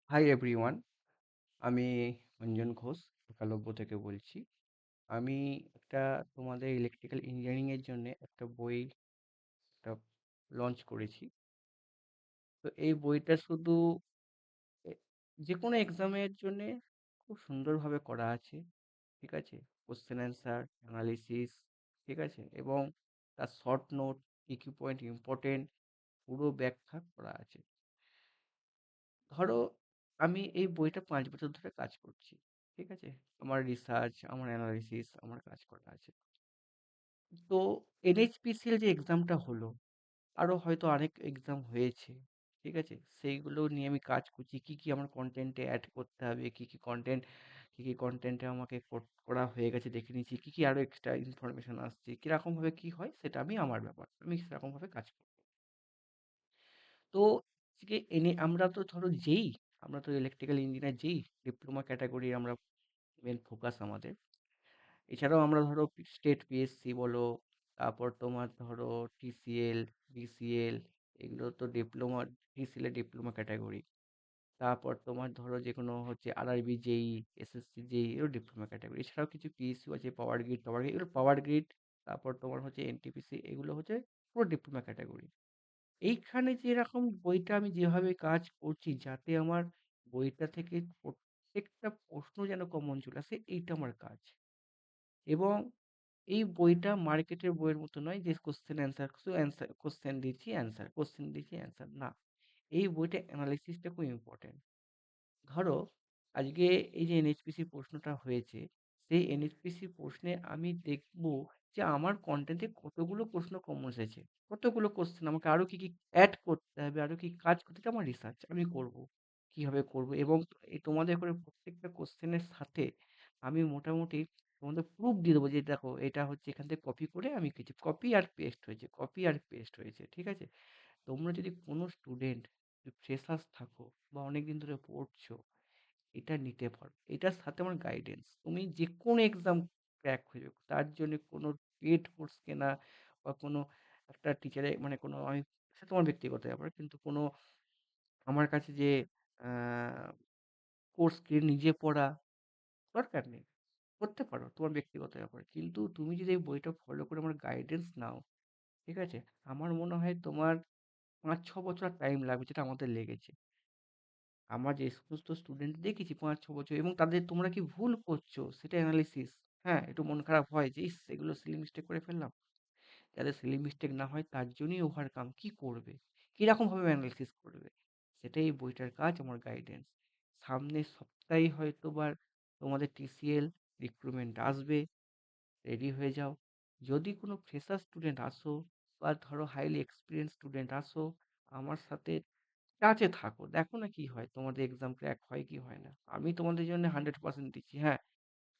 Hi everyone, আমি অঞ্জন ঘোষ একালব্য থেকে বলছি। আমি একটা তোমাদের ইলেকট্রিক্যাল ইঞ্জিনিয়ারিং এর জন্য একটা বই একটা লঞ্চ করেছি। তো এই বইটা শুধু এ- যে কোনো এক্সামের জন্য খুব সুন্দরভাবে করা আছে, ঠিক আছে? কোশ্চেন অ্যান্সার অ্যানালিসিস, ঠিক আছে, এবং তার শর্ট নোট, কি কি পয়েন্ট ইম্পর্টেন্ট, পুরো ব্যাখ্যা করা আছে। ধরো, আমি এই বইটা 5 বছর ধরে কাজ করছি, ঠিক আছে? আমার রিসার্চ, আমার অ্যানালিসিস, আমার কাজ করা আছে। তো এনএইচপিসিএল যে এক্সামটা হলো, আরো হয়তো অনেক এক্সাম হয়েছে, ঠিক আছে? সেইগুলো নিয়ে আমি কাজ করছি, কি কি আমার কন্টেন্টে অ্যাড করতে হবে, কি কি কন্টেন্টে আমাকে করা হয়ে গেছে দেখে নিচ্ছি, কি কি আরো এক্সট্রা ইনফরমেশন আসছে, কিরকম ভাবে কি হয় সেটা আমি আমার ব্যাপার, আমি সেরকম ভাবে কাজ করব। তো আজকে এনে আমরা তো ইলেকট্রিক্যাল ইঞ্জিনিয়ার, যেই ডিপ্লোমা ক্যাটাগরি আমরা, মেন ফোকাস আমাদের। এছাড়াও আমরা ধরো স্টেট পিএসসি বলো, তারপর তোমার ধরো টিসিএল, বিসিএল, এগুলো তো ডিপ্লোমা। টিসিএল এর ডিপ্লোমা ক্যাটাগরি। তারপর তোমার ধরো যে কোনো হচ্ছে আরআরবি জেই, এসএসসি জেই, এরও ডিপ্লোমা ক্যাটাগরি। এছাড়াও কিছু পিএসইউ আছে, পাওয়ার গ্রিড, এগুলো পাওয়ার গ্রিড। তারপর তোমার হচ্ছে এনটিপিসি, এগুলো হচ্ছে পুরো ডিপ্লোমা ক্যাটাগরি। এইখানে যে এরকম বইটা আমি যেভাবে কাজ করছি, যাতে আমার বইটা থেকে প্রত্যেকটা প্রশ্ন যেন কমন চলে আসে, এইটা আমার কাজ। এবং এই বইটা মার্কেটের বইয়ের মতো নয় যে কোশ্চেন অ্যান্সার, শুধু অ্যান্সার, কোশ্চেন দিচ্ছি অ্যান্সার, কোশ্চেন দিচ্ছি অ্যান্সার, না। এই বইটা অ্যানালিসিসটা খুব ইম্পর্টেন্ট। ধরো, আজকে এই যে এনএইচপিসি প্রশ্নটা হয়েছে, সেই এনএইচপিসি প্রশ্নে আমি দেখব যে আমার কন্টেন্টে কতগুলো প্রশ্ন কমন এসেছে, কতগুলো কোশ্চেন আমাকে আরো কি কি অ্যাড করতে হবে, আরো কি কাজ করতে হবে, আমার রিসার্চ আমি করব, কিভাবে করব। এবং এই তোমাদের করে প্রত্যেকটা কোশ্চেনের সাথে আমি মোটামুটি তোমাদের প্রুফ দিয়ে দেবো যে দেখো, এটা হচ্ছে এখান থেকে কপি করে আমি কিছু কপি আর পেস্ট হয়েছে, কপি আর পেস্ট হয়েছে, ঠিক আছে? তোমরা যদি কোনো স্টুডেন্ট, ফ্রেশার্স থাকো বা অনেকদিন ধরে পড়ছো, এটা নিতে পারো। এটার সাথে আমার গাইডেন্স, তুমি যে কোনো এক্সাম ক্র্যাক হয়ে যাবে, তার জন্য কোনো পেড কোর্স কেনা বা কোনো একটা টিচারে, মানে কোনো আমি, সে তোমার ব্যক্তিগত ব্যাপার, কিন্তু কোনো আমার কাছে যে কোর্স কিনে নিজে পড়া দরকার নেই। করতে পারো, তোমার ব্যক্তিগত ব্যাপার, কিন্তু তুমি যদি এই বইটা ফলো করে আমার গাইডেন্স নাও, ঠিক আছে, আমার মনে হয় তোমার 5-6 বছর টাইম লাগবে, যেটা আমাদের লেগেছে। আমার যে সমস্ত স্টুডেন্ট দেখেছি 5-6 বছর, এবং তাদের তোমরা কি ভুল করছো সেটা অ্যানালিসিস। হ্যাঁ, একটু মন খারাপ হয় যে ইস, এগুলো সিলি মিস্টেক করে ফেললাম। যাতে সিলি মিস্টেক না হয় তার জন্যই ওভারকাম কি করবে, কিরকম ভাবে অ্যানালিসিস করবে, সেটাই এই বইটার কাজ, আমার গাইডেন্স। সামনের সপ্তাহে হয়তো বা তোমাদের টিসিএল রিক্রুটমেন্ট আসবে, রেডি হয়ে যাও। যদি কোনো ফ্রেশার স্টুডেন্ট আসো বা ধরো হাইলি এক্সপিরিয়েন্স স্টুডেন্ট আসো, আমার সাথে টাচে থাকো, দেখো না কি হয়, তোমাদের এক্সাম ক্র্যাক হয় কি হয় না। আমি তোমাদের জন্য 100% দিচ্ছি, হ্যাঁ।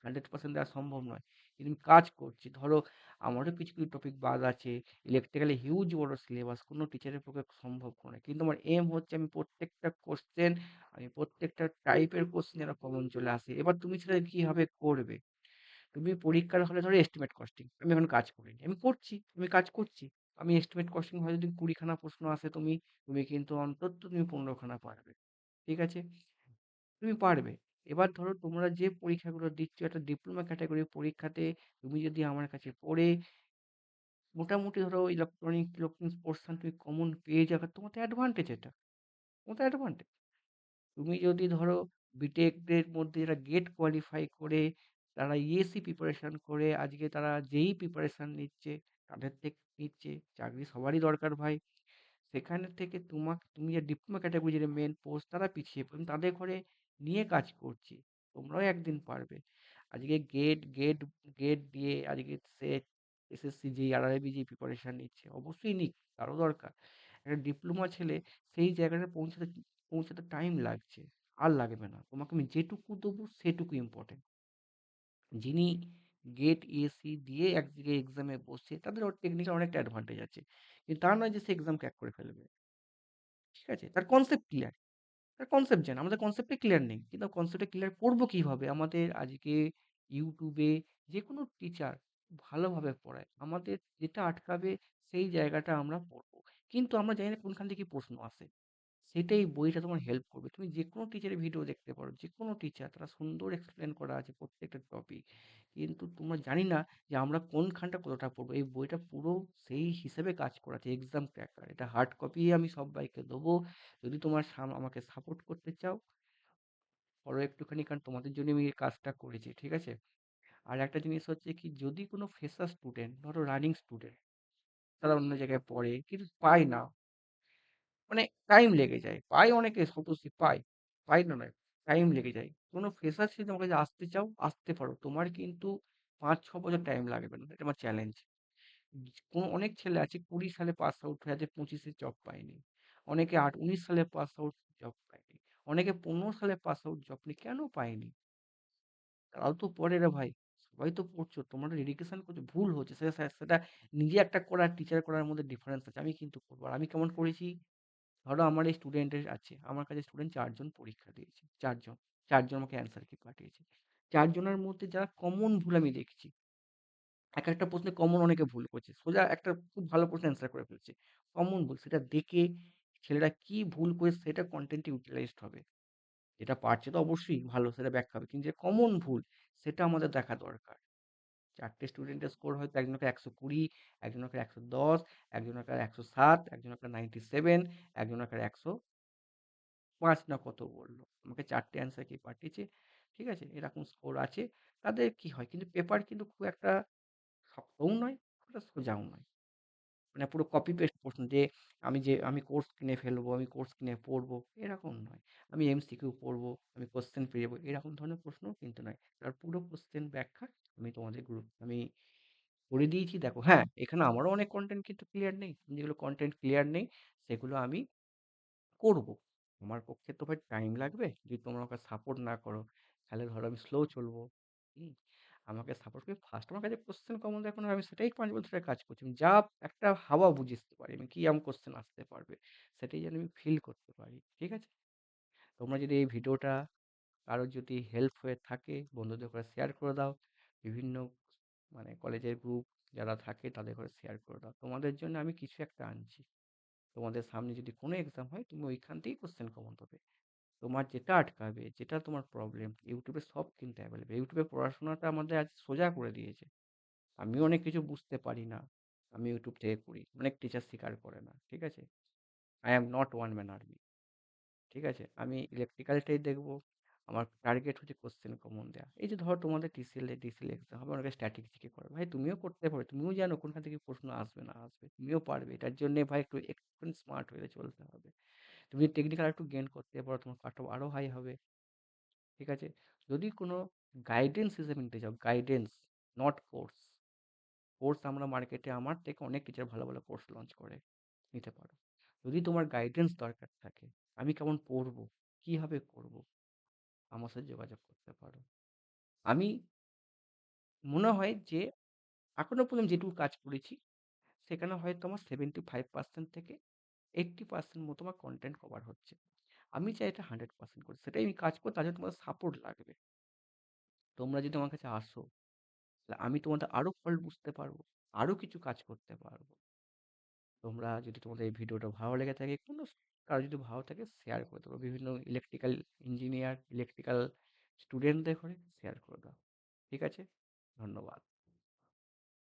100% দেওয়া সম্ভব নয়, কিন্তু আমি কাজ করছি। ধরো, আমারও কিছু কিছু টপিক বাদ আছে, ইলেকট্রিক্যালি হিউজ বড় সিলেবাস, কোনো টিচারের পক্ষে সম্ভব নয়, কিন্তু আমার এম হচ্ছে আমি প্রত্যেকটা কোশ্চেন, আমি প্রত্যেকটা টাইপের কোশ্চেন যেন কমন চলে আসে। এবার তুমি সেটা কিভাবে করবে? তুমি পরীক্ষার হলে ধরো এস্টিমেট কস্টিং, আমি এখন কাজ করিনি, আমি কাজ করছি। আমি এস্টিমেট কস্টিং হয়, যদি 20খানা প্রশ্ন আসে, তুমি তুমি কিন্তু অন্তত তুমি 15খানা পারবে, ঠিক আছে? তুমি পারবে। এবার ধরো, তোমরা যে পরীক্ষাগুলো দিচ্ছ, একটা ডিপ্লোমা ক্যাটাগরি পরীক্ষাতে তুমি যদি আমার কাছে পড়ে মোটামুটি ধরো ইলেকট্রনিক্স পোর্শন তুমি কমন পেয়ে যাবে, তোমার তো অ্যাডভান্টেজ এটা, তোমার তো অ্যাডভান্টেজ। তুমি যদি ধরো বিটেকদের মধ্যে যারা গেট কোয়ালিফাই করে, তারা ইএসসি প্রিপারেশন করে, আজকে তারা যেই প্রিপারেশন নিচ্ছে, তাদের থেকে নিচ্ছে, চাকরি সবারই দরকার ভাই। সেখানে থেকে তুমি যে ডিপ্লোমা ক্যাটাগরি, যে মেন পোস্ট, তারা পিছিয়ে পড়ে, আমি তাদের ঘরে নিয়ে কাজ করছি। তোমরাও একদিন পারবে। আজকে গেট গেট দিয়ে আজকে সে এসএসসি যেই আরআরবি যে প্রিপারেশন নিচ্ছে, অবশ্যই নিক, তারও দরকার। একটা ডিপ্লোমা ছেলে সেই জায়গাটা পৌঁছাতে পৌঁছাতে টাইম লাগছে, আর লাগবে না। তোমাকে আমি যেটুকু দেবো সেটুকু ইম্পর্টেন্ট। যিনি গেট ইএসসি দিয়ে এক জায়গায় এক্সামে বসছে, তাদের টেকনিক্যাল অনেকটা অ্যাডভান্টেজ আছে, কিন্তু তা নয় যে সে এক্সাম ক্র্যাক করে ফেলবে, ঠিক আছে? তার কনসেপ্ট ক্লিয়ার, তার কনসেপ্ট জানে। আমাদের কনসেপ্টই ক্লিয়ার নেই, কিন্তু কনসেপ্টটা ক্লিয়ার করবো কিভাবে? আমাদের আজকে ইউটিউবে যে কোনো টিচার ভালোভাবে পড়ায়, আমাদের যেটা আটকাবে সেই জায়গাটা আমরা পড়বো, কিন্তু আমরা জানি না কোনখান থেকে প্রশ্ন আসে। সেটাই বইটা তোমার হেল্প করবে। তুমি যেকোনো টিচারের ভিডিও দেখতে পারো, যেকোনো টিচার তারা সুন্দর এক্সপ্লেন করা আছে প্রত্যেকটা টপিক। কিন্তু তোমরা জানি না যে আমরা কোনখানটা কতটা পড়বো। এই বইটা পুরো সেই হিসেবে কাজ করা আছে, এক্সাম ক্র্যাকার। এটা হার্ড কপি আমি সব্বাইকে দেবো। যদি তোমার আমাকে সাপোর্ট করতে চাও, করো একটুখানি, কারণ তোমাদের জন্য আমি এই কাজটা করেছি, ঠিক আছে? আর একটা জিনিস হচ্ছে কি, যদি কোনো ফ্রেশার স্টুডেন্ট, ধরো রানিং স্টুডেন্ট, তারা অন্য জায়গায় পড়ে কিন্তু পায় না, মানে টাইম লেগে যায়। পায় অনেকে স্বতঃসিদ্ধ পায়। পায় না নয়, টাইম লেগে যায়। কোনো ফ্রেশার যদি তোমার কাছে আসতে চাও, আসতে পারো। তোমার কিন্তু ৫-৬ বছর টাইম লাগবে না। এটা আমার চ্যালেঞ্জ। কোনো অনেক ছেলে আছে ২০ সালে পাস আউট হয়ে আছে, ২৫ এ জব পায়নি। অনেকে ১৯ সালে পাস আউট, জব পায়নি। অনেকে ১৫ সালে পাস আউট, জব নেই। কেন পায়নি? তারাও তো পড়ে রে ভাই। সবাই তো পড়ছো। তোমরা ডেডিকেশন করছো। ভুল হচ্ছে। সেটা নিজে একটা করা আর টিচার করার মধ্যে ডিফারেন্স আছে। আমি কিন্তু করবো। আর আমি কেমন করেছি? ধরো আমার এই স্টুডেন্টের আছে, আমার কাছে স্টুডেন্ট ৪ জন পরীক্ষা দিয়েছে। ৪ জন। ৪ জন আমাকে অ্যান্সার কি পাঠিয়েছে। ৪ জনের মধ্যে যারা কমন ভুল আমি দেখছি। একটা প্রশ্নে কমন অনেকে ভুল করছে। সোজা একটা খুব ভালো প্রশ্ন অ্যান্সার করে ফেলছে। কমন ভুল সেটা দেখে ছেলেরা কি ভুল করেছে সেটা কনটেন্টে ইউটিলাইজড হবে। যেটা পারছে তো অবশ্যই ভালো, সেটা ব্যাখ্যা হবে। কিন্তু যে কমন ভুল সেটা আমাদের দেখা দরকার। ৪ টে স্টুডেন্টের স্কোর হয়তো একজনের ১২০, একজনের ১১০, একজনের ১০৭, একজনের 97, একজনের ১০৫ না কত বলল। আমাকে ৪ টে অ্যান্সার কি পাঠিয়েছে। ঠিক আছে? এরকম স্কোর আছে। তাদের কি হয়? কিন্তু পেপার কিন্তু খুব একটা শক্তও নয়, খুব একটা সোজাও নয়। মানে পুরো কপি পেস্ট প্রশ্ন যে আমি কোর্স কিনে ফেলবো, আমি কোর্স কিনে পড়বো, এরকম নয়। আমি এমসিকিউ পড়বো, আমি কোয়েশ্চেন পেয়ে যাবো, এরকম ধরনের প্রশ্নও কিন্তু নয়। তার পুরো কোয়েশ্চেন ব্যাখ্যা আমি তোমাদের আমি করে দিয়েছি। দেখো, হ্যাঁ, এখানে আমারও অনেক কনটেন্ট কিন্তু ক্লিয়ার নেই। যেগুলো কনটেন্ট ক্লিয়ার নেই সেগুলো আমি করব। আমার পক্ষে তো ভাই টাইম লাগবে। যদি তোমরা আমাকে সাপোর্ট না করো, তাহলে ধরো আমি স্লো চলবো। হুম? আমাকে সাপোর্ট করে ফার্স্ট আমার কাছে কোশ্চেন কমন দেখো না, আমি সেটাই ৫ বছর ধরে কাজ করছি। আমি যা একটা হাওয়া বুঝতে পারি, আমি কি এমন কোশ্চেন আসতে পারবে, সেটাই যেন আমি ফিল করতে পারি। ঠিক আছে? তোমরা যদি এই ভিডিওটা কারোর যদি হেল্প হয়ে থাকে, বন্ধুদের করে শেয়ার করে দাও। বিভিন্ন মানে কলেজের গ্রুপ যারা থাকে তাদের করে শেয়ার করে দাও। তোমাদের জন্য আমি কিছু একটা আনছি। তোমাদের সামনে যদি কোনো এক্সাম হয়, তুমি ওইখান থেকেই কোশ্চেন কমন পাবে। তোমার যেটা আটকাবে, যেটা তোমার প্রবলেম, ইউটিউবে সব কিন্তু অ্যাভেলেবেল। ইউটিউবে পড়াশোনাটা আমাদের আজ সোজা করে দিয়েছে। আমিও অনেক কিছু বুঝতে পারি না, আমি ইউটিউব থেকে করি। অনেক টিচার স্বীকার করে না। ঠিক আছে? I am not one man army. ঠিক আছে? আমি ইলেকট্রিক্যালটাই দেখবো। আমার টার্গেট হচ্ছে কোশ্চেন কমন দেয়া। এই যে ধরো তোমাদের ডিসিএল এক্সাম হবে, অনেকে স্ট্যাটিক জিকে করে। ভাই তুমিও করতে পারো। তুমিও জানো কোনখান থেকে প্রশ্ন আসবে না আসবে। তুমিও পারবে। এটার জন্যে ভাই একটু স্মার্ট হয়ে চলতে হবে। তুমি যদি টেকনিক্যাল একটু গেইন করতে পারো, তোমার কাট অফ আরো হাই হবে। ঠিক আছে? যদি কোনো গাইডেন্স হিসেবে নিতে চাও, গাইডেন্স, নট কোর্স। কোর্স আমরা মার্কেটে আমার থেকে অনেক টিচার ভালো ভালো কোর্স লঞ্চ করে, নিতে পারো। যদি তোমার গাইডেন্স দরকার থাকে, আমি কেমন পড়বো, কিভাবে করবো, আমার সাথে যোগাযোগ করতে পারো। আমি মনে হয় যে এখনো পর্যন্ত যেটুকু কাজ করেছি, সেখানে হয়তো আমার 75% থেকে 80% মতো আমার কন্টেন্ট কভার হচ্ছে। আমি চাই এটা 100% করি। সেটাই আমি কাজ করি, তার জন্য তোমাদের সাপোর্ট লাগবে। তোমরা যদি আমার কাছে আসো, তাহলে আমি তোমাদের আরো ফল্ট বুঝতে পারবো, আরো কিছু কাজ করতে পারবো। তোমরা যদি তোমাদের এই ভিডিওটা ভালো লেগে থাকে, কোনো কারো যদি ভালো থাকে, শেয়ার করে দেবো। বিভিন্ন ইলেকট্রিক্যাল ইঞ্জিনিয়ার, ইলেকট্রিক্যাল স্টুডেন্টদের করে শেয়ার করে দাও। ঠিক আছে? ধন্যবাদ।